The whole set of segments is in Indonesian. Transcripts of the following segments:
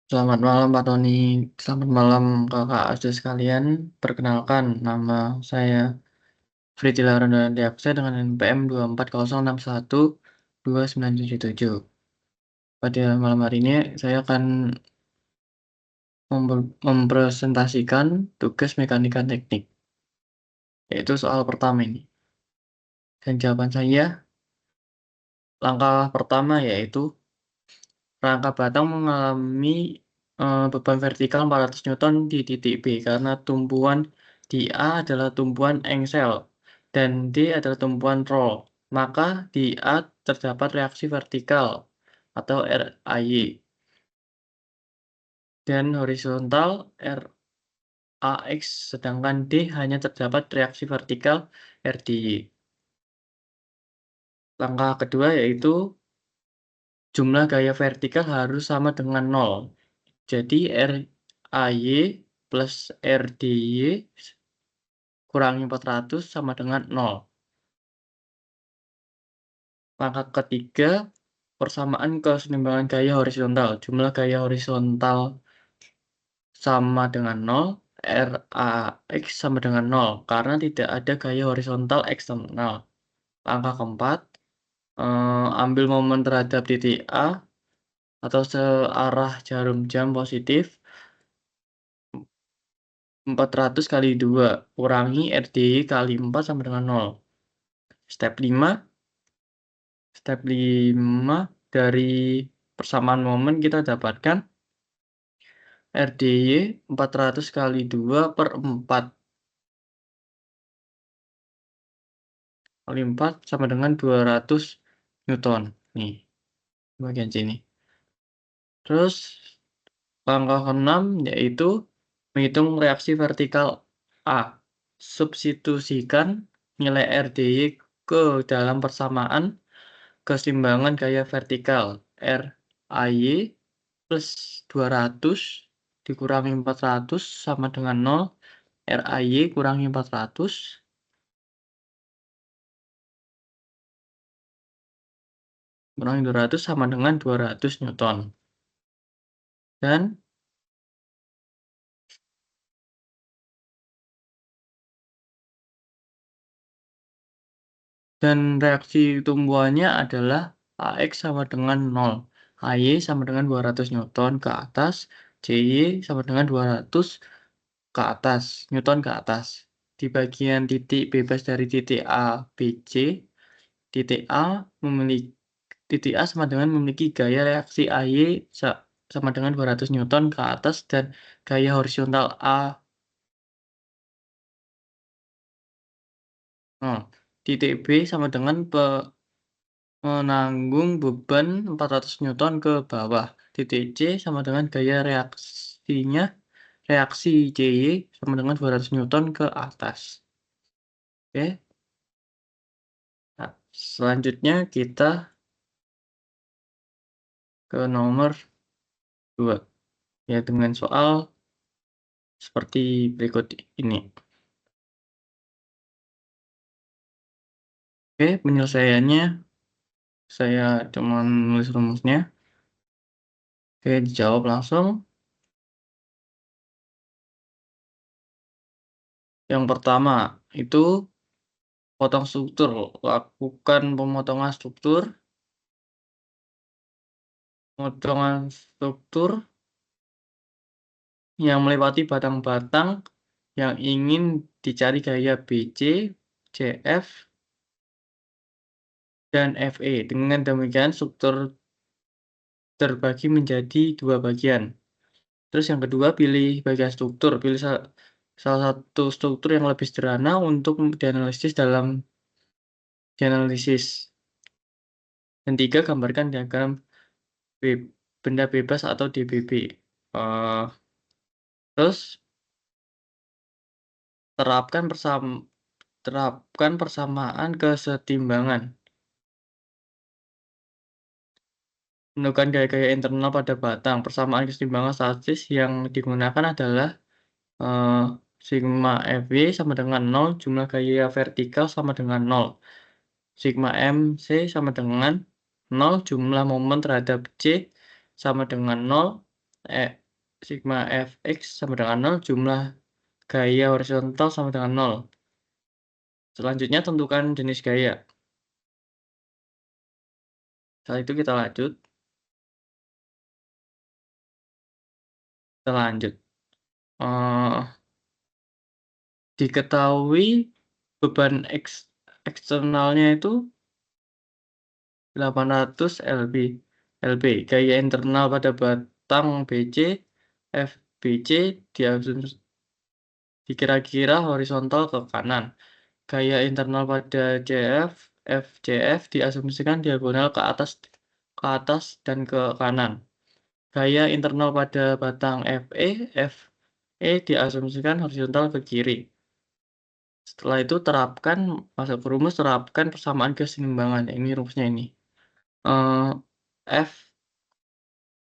Selamat malam Pak Tony, selamat malam Kakak Asda sekalian. Perkenalkan, nama saya Friti Diaksa dengan NPM 240612977. Pada malam hari ini saya akan mempresentasikan tugas mekanika teknik, yaitu soal pertama ini. Dan jawaban saya, langkah pertama yaitu rangka batang mengalami beban vertikal 400 Newton di titik B karena tumpuan di A adalah tumpuan engsel dan D adalah tumpuan roll. Maka di A terdapat reaksi vertikal atau RAY dan horizontal RAX, sedangkan D hanya terdapat reaksi vertikal RDY. Langkah kedua yaitu jumlah gaya vertikal harus sama dengan 0. Jadi RAY plus RDY kurangi 400 sama dengan 0. Langkah ketiga, persamaan keseimbangan gaya horizontal. Jumlah gaya horizontal sama dengan 0, RAX sama dengan 0, karena tidak ada gaya horizontal eksternal. Langkah keempat, ambil momen terhadap titik A atau searah jarum jam positif 400 kali 2 kurangi RDY kali 4 sama dengan 0. Step 5 dari persamaan momen kita dapatkan RDY 400 kali 2 per 4 kali 4 sama dengan 200 Newton. Nih, bagian sini. Terus langkah ke-6 yaitu menghitung reaksi vertikal A. Substitusikan nilai RDY ke dalam persamaan keseimbangan gaya vertikal RAY plus 200 dikurangi 400 sama dengan 0. RAY kurangi 400 kurangi 200 sama dengan 200 Newton. Dan reaksi tumbuhannya adalah AX sama dengan 0. AY sama dengan 200 Newton ke atas, CY sama dengan 200 ke atas, Newton ke atas. Di bagian titik bebas dari titik A, B, C, titik A sama dengan memiliki gaya reaksi AY sama dengan 200 Newton ke atas dan gaya horizontal A. Titik B sama dengan menanggung beban 400 Newton ke bawah. Titik C sama dengan gaya reaksinya, reaksi CY sama dengan 200 Newton ke atas. Oke. Nah, selanjutnya kita ke nomor 2, ya, dengan soal seperti berikut ini. Oke, penyelesaiannya saya cuma nulis rumusnya. Oke, dijawab langsung. Yang pertama itu potong struktur, lakukan pemotongan struktur yang melewati batang-batang yang ingin dicari gaya BC, CF, dan FE. Dengan demikian struktur terbagi menjadi 2 bagian. Terus yang kedua, pilih bagian struktur. Pilih salah satu struktur yang lebih sederhana untuk dianalisis. Dan 3, gambarkan diagram benda bebas atau DBB. Terus terapkan persamaan kesetimbangan. Menentukan gaya-gaya internal pada batang. Persamaan kesetimbangan statis yang digunakan adalah sigma Fv sama dengan 0, jumlah gaya vertikal sama dengan 0. Sigma MC sama dengan 0, jumlah momen terhadap C sama dengan 0, E sigma fx sama dengan 0, jumlah gaya horizontal sama dengan 0. Selanjutnya tentukan jenis gaya. Setelah itu kita lanjut. Kita lanjut. Eh, diketahui beban eksternalnya itu 800 lb. Gaya internal pada batang BC FBC dikira-kira horizontal ke kanan. Gaya internal pada CF FCF diasumsikan diagonal ke atas dan ke kanan. Gaya internal pada batang FE diasumsikan horizontal ke kiri. Setelah itu masuk ke rumus, terapkan persamaan keseimbangan. Ini rumusnya ini. Eh, F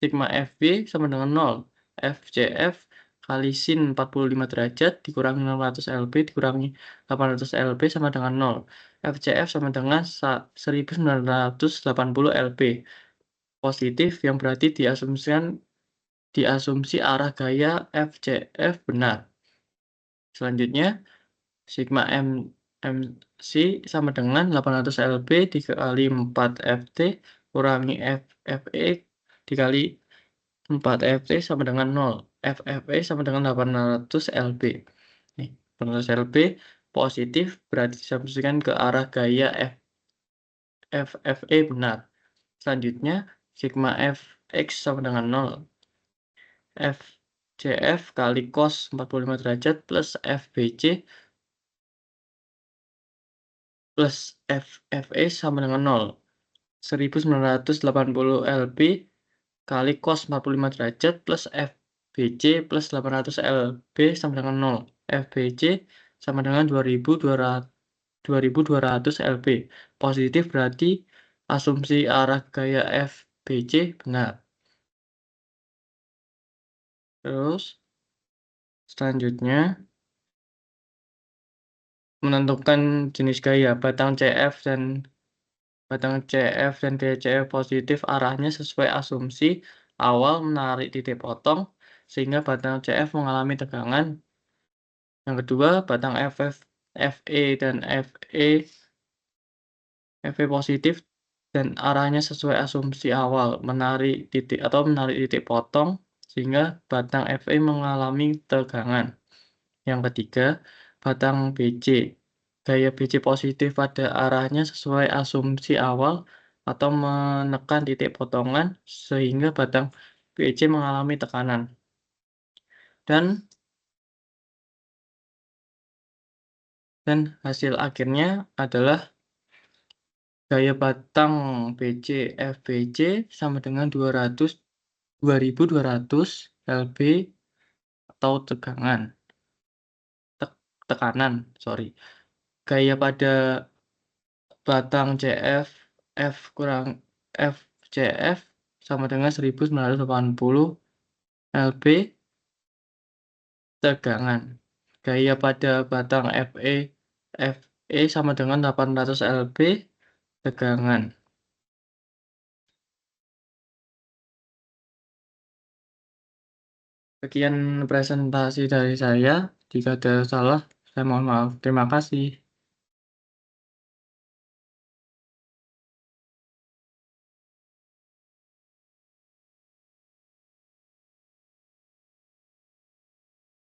sigma FB sama dengan 0. FCF kali sin 45 derajat dikurangi 600 LB dikurangi 800 LB sama dengan 0. FCF sama dengan 1980 LB. Positif yang berarti diasumsi arah gaya FCF benar. Selanjutnya, sigma MC sama dengan 800 LB dikali 4 FT kurangi FFE dikali 4 FT sama dengan 0. FFE sama dengan 800 LB. Nih, 800 LB positif berarti diasumsikan ke arah gaya FFE benar. Selanjutnya, sigma Fx sama dengan 0. FCF kali cos 45 derajat plus FBC plus FFE sama dengan 0. 1980 LB kali cos 45 derajat plus FBC plus 800 LB sama dengan 0. FBC sama dengan 2200 LB. Positif berarti asumsi arah gaya FBC benar. Terus selanjutnya menentukan jenis gaya batang CF dan gaya CF positif arahnya sesuai asumsi awal menarik titik potong sehingga batang CF mengalami tegangan. Yang kedua, batang FE dan FE positif dan arahnya sesuai asumsi awal menarik titik potong sehingga batang FE mengalami tegangan. Yang ketiga, batang BC. Gaya BC positif pada arahnya sesuai asumsi awal atau menekan titik potongan sehingga batang BC mengalami tekanan. Dan hasil akhirnya adalah gaya batang BC FBC sama dengan 2200 lb atau tekanan, sorry. Gaya pada batang CF F kurang FCF sama dengan 1980 lb tegangan. Gaya pada batang FE sama dengan 800 lb tegangan. Sekian presentasi dari saya. Jika ada salah, saya mohon maaf. Terima kasih.